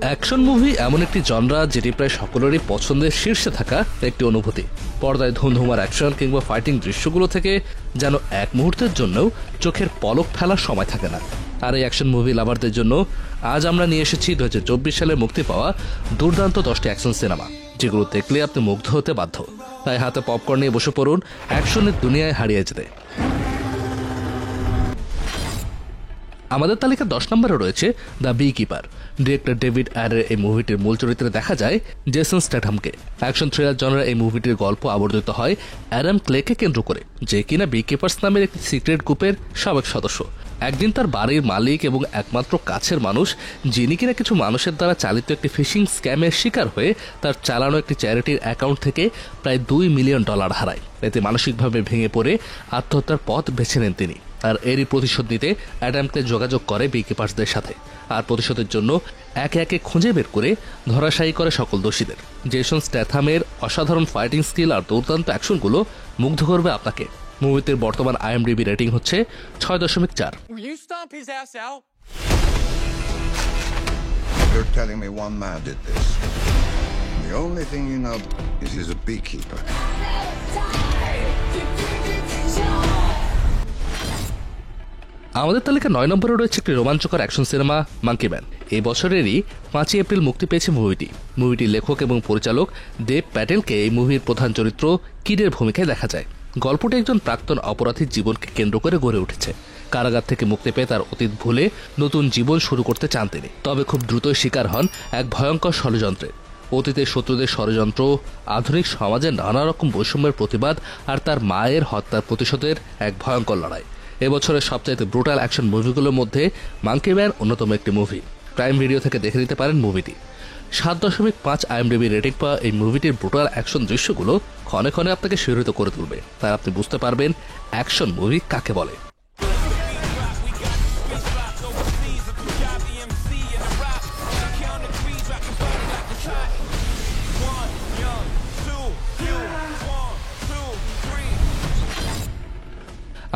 Action movie এমন একটি genre যেটি প্রায় সকলেরই পছন্দের শীর্ষে থাকা একটি অনুভূতি। পর্দায় ধুমধুমার অ্যাকশন কিংবা ফাইটিং দৃশ্যগুলো থেকে যেন এক মুহূর্তের জন্যও চোখের পলক ফেলার সময় থাকে না। আর এই অ্যাকশন মুভি লাভারদের জন্য আজ আমরা নিয়ে এসেছি 2024 সালে মুক্তি পাওয়া দুর্দান্ত 10টি অ্যাকশন সিনেমা, যেগুলো দেখলে আপনি মুগ্ধ হতে বাধ্য। তাই হাতে পপকর্ন নিয়ে বসে পড়ুন অ্যাকশনের দুনিয়ায় হারিয়ে যেতে। আমাদের তালিকা 10 নম্বরে রয়েছে the beekeeper. Director David অ্যারের এই মুভিটির মূল চরিত্রে দেখা যায় জেসন স্ট্যাথহামকে। অ্যাকশন থ্রিলার জনরা এই মুভিটির গল্প আবর্তিত হয় অ্যাডাম ক্লেকে কেন্দ্র করে, যে কিনা বি কিপার্স নামের একটি সিক্রেট গ্রুপের সাবেক সদস্য। একদিন তার বাড়ির মালিক এবং একমাত্র কাছের মানুষ, যিনি কিনা কিছু মানুষের দ্বারা চালিত একটি ফিশিং স্ক্যামের শিকার হয়ে তার চালানো একটি চ্যারিটির অ্যাকাউন্ট থেকে প্রায় $2 মিলিয়ন হারায়। এতে মানসিকভাবে ভেঙে পড়ে আত্মহত্যার পথ বেছে নেন তিনি। আর এরই প্রতিশোধ নিতে অ্যাডামকে যোগাযোগ করে বি কিপার্সদের সাথে। আর প্রতিশোধের জন্য একে একে খুঁজে বের করে ধরাশায়ী করে সকল দোষীদের। জেসন স্ট্যাথহামের অসাধারণ ফাইটিং স্কিল আর দুর্দান্ত অ্যাকশনগুলো মুগ্ধ করবে আপনাকে। মুভিটির বর্তমান IMDb রেটিং হচ্ছে 6.4। You're telling me one man did this. The only thing you know is he's a beekeeper. আমাদের তালিকা 9 নম্বরে রয়েছে একটি রোমাঞ্চকর অ্যাকশন সিনেমা মাঙ্কি ম্যান। এই বছরেরই 5 এপ্রিল মুক্তি পেয়েছে মুভিটি। মুভিটির লেখক এবং পরিচালক দেব প্যাটেলকে এই মুভির প্রধান চরিত্র কিডের ভূমিকায় দেখা যায়। গল্পটি একজন প্রাক্তন অপরাধীর জীবনকে কেন্দ্র করে গড়ে উঠেছে। কারাগার থেকে মুক্তি পেয়ে তার অতীত ভুলে নতুন জীবন শুরু করতে চান তিনি, তবে খুব দ্রুতই শিকার হন এক ভয়ঙ্কর ষড়যন্ত্রে। অতীতের শত্রুদের ষড়যন্ত্র, আধুনিক সমাজের নানা রকম বৈষম্যের প্রতিবাদ আর তার মায়ের হত্যার প্রতিশোধের এক ভয়ঙ্কর লড়াই। এবছরের সবচাইতে ব্রুটাল অ্যাকশন মুভিগুলোর মধ্যে মাঙ্কি ম্যান অন্যতম একটি মুভি। প্রাইম ভিডিও থেকে দেখে নিতে পারেন মুভিটি। 7.5 IMDb রেটিং পাওয়া এই মুভিটির ব্রুটাল অ্যাকশন দৃশ্যগুলো ক্ষণে ক্ষণে আপনাকে শিহরিত করে তুলবে। তাই আপনি বুঝতে পারবেন অ্যাকশন মুভি কাকে বলে।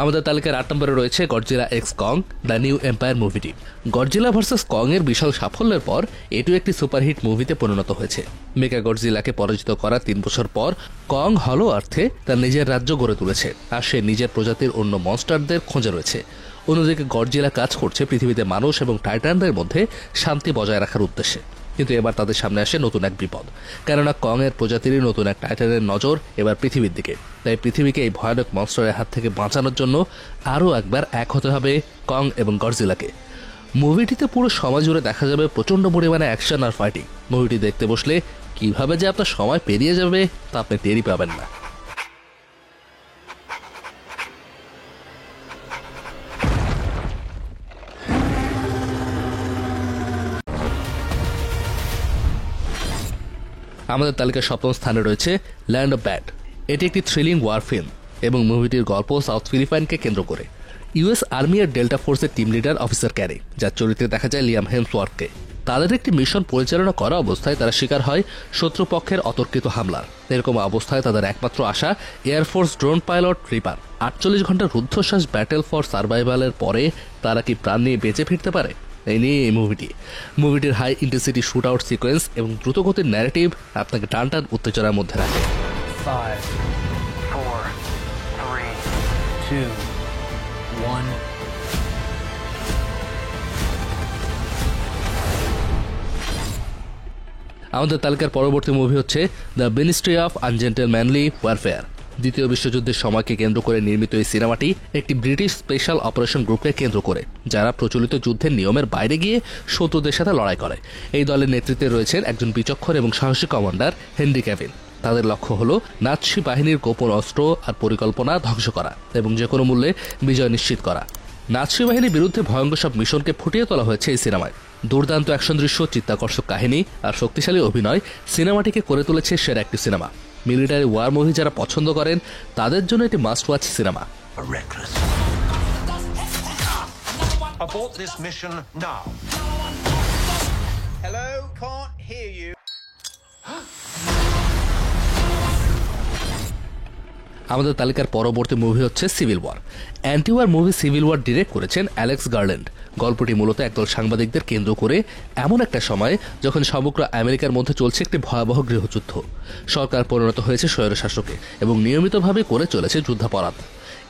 আমাদের তালিকার 8 নম্বরে রয়েছে Godzilla x Kong the new empire মুভিটি। গডজিলা ভার্সেস কং এর বিশাল সাফল্যের পর এটিও একটি সুপারহিট মুভিতে পরিণত হয়েছে। মেগা গডজিলাকে পরাজিত করা 3 বছর পর কং হলো অর্থে তার নিজের রাজ্য গড়ে তুলেছে, আর সে নিজের প্রজাতির অন্য মনস্টারদের খোঁজে রয়েছে। অন্যদিকে গডজিলা কাজ করছে পৃথিবীতে মানুষ এবং টাইটানদের মধ্যে শান্তি বজায় রাখার উদ্দেশ্যে। কিন্তু এবার তাদের সামনে আসে নতুন এক বিপদ, কেননা কং এর প্রজাতিরই নতুন এক টাইটানের নজর এবার পৃথিবীর দিকে। তাই পৃথিবীকে এই ভয়ানক মনস্টারের হাত থেকে বাঁচানোর জন্য আরও একবার এক হতে হবে কং এবং গডজিলাকে। মুভিটিতে পুরো সমাজ জুড়ে দেখা যাবে প্রচণ্ড পরিমাণে অ্যাকশন আর ফাইটিং। মুভিটি দেখতে বসলে কিভাবে যে আপনার সময় পেরিয়ে যাবে তা আপনি টেরই পাবেন না। আমাদের তালিকার 7ম স্থানে রয়েছে ল্যান্ড অফ ব্যাড। এটি একটি থ্রিলিং ওয়ার ফিল্ম এবং মুভিটির গল্প সাউথ ফিলিপাইনকে কেন্দ্র করে। US আর্মি এর ডেল্টা ফোর্সের টিম লিডার অফিসার ক্যারি, যার চরিত্রে দেখা যায় লিয়াম হেমসওয়ার্থকে। তাদের একটি মিশন পরিচালনা করা অবস্থায় তারা শিকার হয় শত্রুপক্ষের অতর্কিত হামলার। এরকম অবস্থায় তাদের একমাত্র আশা এয়ারফোর্স ড্রোন পাইলট রিপার। 48 ঘন্টার রুদ্ধশ্বাস ব্যাটেল ফর সার্ভাইভালের পরে তারা কি প্রাণ নিয়ে বেঁচে ফিরতে পারে? এই নিয়ে এই মুভিটির high intensity shoot out sequence এবং দ্রুতগতির ন্যারেটিভ আপনাকে টান উত্তেজনার মধ্যে রাখে। 5, 4, 3, 2, 1. আমাদের তালিকার পরবর্তী মুভি হচ্ছে দ্য মিনিস্ট্রি অফ আনজেন্টেলম্যানলি ওয়ারফেয়ার। দ্বিতীয় বিশ্বযুদ্ধের সময়কে কেন্দ্র করে নির্মিত এই সিনেমাটি একটি ব্রিটিশ স্পেশাল অপারেশন গ্রুপকে কেন্দ্র করে, যারা প্রচলিত যুদ্ধের নিয়মের বাইরে গিয়ে শত্রুদের সাথে লড়াই করে। এই দলের নেতৃত্বে রয়েছেন একজন বিচক্ষণ এবং সাহসী কমান্ডার হেনরি ক্যাভিল। তাদের লক্ষ্য হলো নাৎসি বাহিনীর গোপন অস্ত্র আর পরিকল্পনা ধ্বংস করা এবং যে কোনো মূল্যে বিজয় নিশ্চিত করা। নাৎসি বাহিনীর বিরুদ্ধে ভয়ঙ্কর সব মিশনকে ফুটিয়ে তোলা হয়েছে এই সিনেমায়। দুর্দান্ত অ্যাকশন দৃশ্য, চিত্তাকর্ষক কাহিনী আর শক্তিশালী অভিনয় সিনেমাটিকে করে তুলেছে সেরা একটি সিনেমা। মিলিটারি ওয়ার মুভি যারা পছন্দ করেন তাদের জন্য এটি must watch cinema. Abort this mission now. Hello, can't hear you. আমাদের তালিকার পরবর্তী মুভি হচ্ছে civil war. Antiwar movie civil war direct করেছেন অ্যালেক্স গার্ল্যান্ড। গল্পটি মূলত একদল সাংবাদিকদের কেন্দ্র করে এমন একটা সময় যখন সমগ্র আমেরিকার মধ্যে চলছে একটি ভয়াবহ গৃহযুদ্ধ। সরকার পরিণত হয়েছে স্বৈরশাসকে এবং নিয়মিতভাবে করে চলেছে যুদ্ধাপরাধ।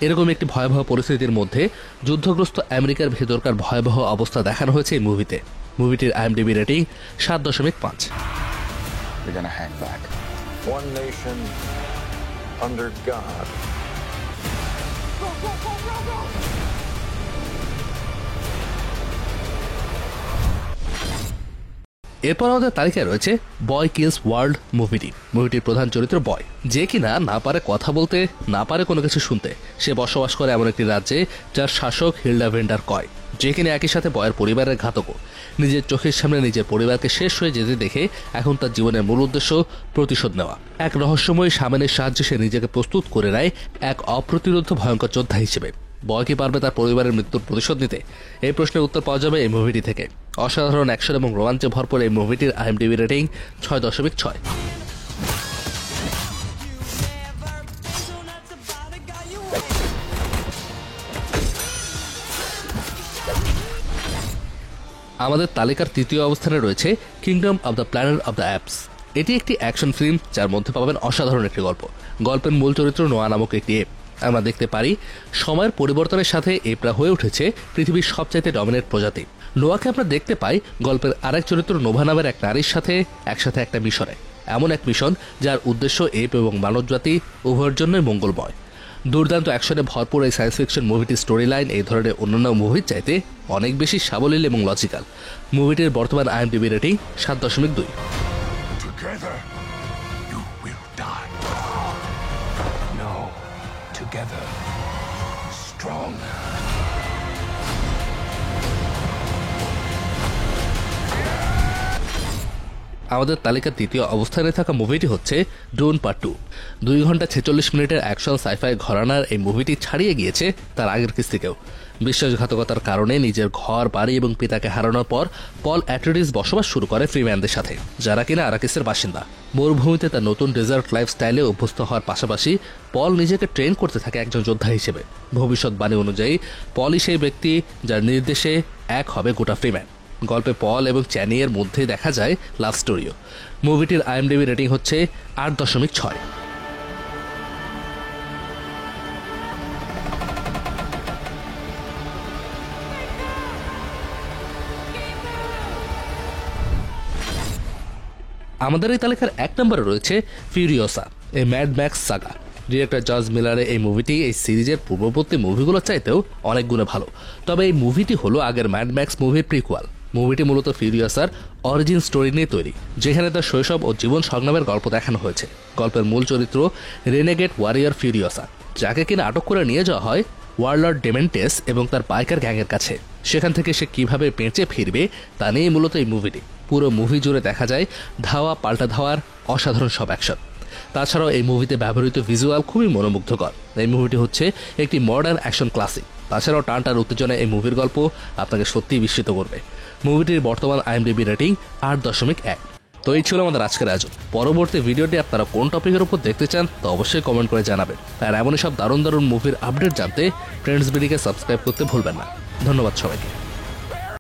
এরকম একটি ভয়াবহ পরিস্থিতির মধ্যে যুদ্ধগ্রস্ত আমেরিকার ভেতরকার ভয়াবহ অবস্থা দেখানো হয়েছে এই মুভিতে। মুভিটির IMDb rating 7.5। You're gonna hang back. One nation under God. এরপর আমাদের তালিকায় রয়েছে বয় কিলস ওয়ার্ল্ড মুভিটি। মুভিটির প্রধান চরিত্র বয়, যে কিনা না পারে কথা বলতে, না পারে কোনো কিছু শুনতে। সে বসবাস করে এমন একটি রাজ্যে যার শাসক হিল্ডা ভেন্ডার কয়, যে কিনা একই সাথে বয়ের পরিবারের ঘাতকও। নিজের চোখের সামনে নিজের পরিবারকে শেষ হয়ে যেতে দেখে এখন তার জীবনের মূল উদ্দেশ্য প্রতিশোধ নেওয়া। এক রহস্যময় শামানের সাহায্যে সে নিজেকে প্রস্তুত করে নেয় এক অপ্রতিরোধ্য ভয়ঙ্কর যোদ্ধা হিসেবে। বয় কি পারবে তার পরিবারের মৃত্যুর প্রতিশোধ নিতে? এই প্রশ্নের উত্তর পাওয়া যাবে এই মুভিটি থেকে। অসাধারণ অ্যাকশন এবং রোমাঞ্চে ভরপুর এই মুভিটির আইএমডিবি রেটিং 6.6। আমাদের তালিকার তৃতীয় অবস্থানে রয়েছে kingdom of the planet of the apps. এটি একটি অ্যাকশন ফিল্ম যার মধ্যে পাবেন অসাধারণ একটি গল্প। গল্পের মূল চরিত্র নোয়া নামক একটি এপ। আমরা দেখতে পারি সময়ের পরিবর্তনের সাথে এপরা হয়ে উঠেছে পৃথিবীর সবচাইতে ডমিনেট প্রজাতি। নোয়াকে আমরা দেখতে পাই গল্পের আরেক চরিত্র নোভা নামের এক নারীর সাথে একসাথে একটা মিশনে। এমন এক মিশন যার উদ্দেশ্য এপ এবং মানবজাতি উভয়ের জন্যই মঙ্গলময়। দুর্দান্ত অ্যাকশনে ভরপুর এই সায়েন্স ফিকশন মুভিটির স্টোরি লাইন এই ধরনের অন্যান্য মুভির চাইতে অনেক বেশি সাবলীল এবং লজিক্যাল। মুভিটির বর্তমান IMDb rating 7.2। Together, you will die. No, together, strong. আমাদের তালিকার তৃতীয় অবস্থানে থাকা মুভিটি হচ্ছে ড্রোন পার্ট 2। 2 ঘন্টা 46 মিনিটের অ্যাকশন সাইফাই ঘরানার এই মুভিটি ছাড়িয়ে গিয়েছে তার আগের কিস্তিকেও। বিশ্বাসঘাতকতার কারণে নিজের ঘর বাড়ি এবং পিতাকে হারানোর পর পল অ্যাট্রেডিস বসবাস শুরু করে ফ্রিম্যানদের সাথে, যারা কিনা আরাকিসের বাসিন্দা। মরুভূমিতে তার নতুন ডেজার্ট লাইফস্টাইলে অভ্যস্ত হওয়ার পাশাপাশি পল নিজেকে ট্রেন করতে থাকে একজন যোদ্ধা হিসেবে। ভবিষ্যৎবাণী অনুযায়ী পলই সেই ব্যক্তি যার নির্দেশে এক হবে গোটা ফ্রিম্যান। গল্পে পল এবং চ্যানিয়ের মধ্যে দেখা যায় লাভ স্টোরিও। মুভিটির আইএমডিবি রেটিং হচ্ছে 8.6। আমাদের এই তালিকার 1 নম্বরে রয়েছে Furiosa, a Mad Max saga. Director George মিলারের এই মুভিটি এই সিরিজের পূর্ববর্তী মুভিগুলোর চাইতেও অনেক গুণে ভালো। তবে এই মুভিটি হলো আগের ম্যাড ম্যাক্স মুভির প্রিকুয়াল। মুভিটি মূলত ফিউরিওসার অরিজিন স্টোরি নিয়ে তৈরি, যেখানে তার শৈশব ও জীবন সংগ্রামের গল্প দেখানো হয়েছে। গল্পের মূল চরিত্র রেনেগেট ওয়ারিয়র ফিউরিওসা, যাকে কিনা আটক করে নিয়ে যাওয়া হয় ওয়ারলর্ড ডেমেন্টেস এবং তার বাইকার গ্যাংয়ের কাছে। সেখান থেকে সে কিভাবে বেঁচে ফিরবে তা নিয়ে মূলত এই মুভিটি। পুরো মুভি জুড়ে দেখা যায় ধাওয়া পাল্টা ধাওয়ার অসাধারণ সব অ্যাকশন। তাছাড়াও এই মুভিতে ব্যবহৃত ভিজুয়াল খুবই মনোমুগ্ধকর। এই মুভিটি হচ্ছে একটি মডার্ন অ্যাকশন ক্লাসিক। তাছাড়াও টানটার উত্তেজনা এই মুভির গল্প আপনাকে সত্যিই বিস্মিত করবে। মুভিটির বর্তমান আইএমডিবি রেটিং 8.1। তো এই ছিল আমাদের আজকের আয়োজন। পরবর্তী ভিডিওটি আপনারা কোন টপিকের উপর দেখতে চান তা অবশ্যই কমেন্ট করে জানাবেন। আর এমনই সব দারুণ দারুণ মুভির আপডেট জানতে ফ্রেন্ডস বিডিকে সাবস্ক্রাইব করতে ভুলবেন না। ধন্যবাদ সবাইকে।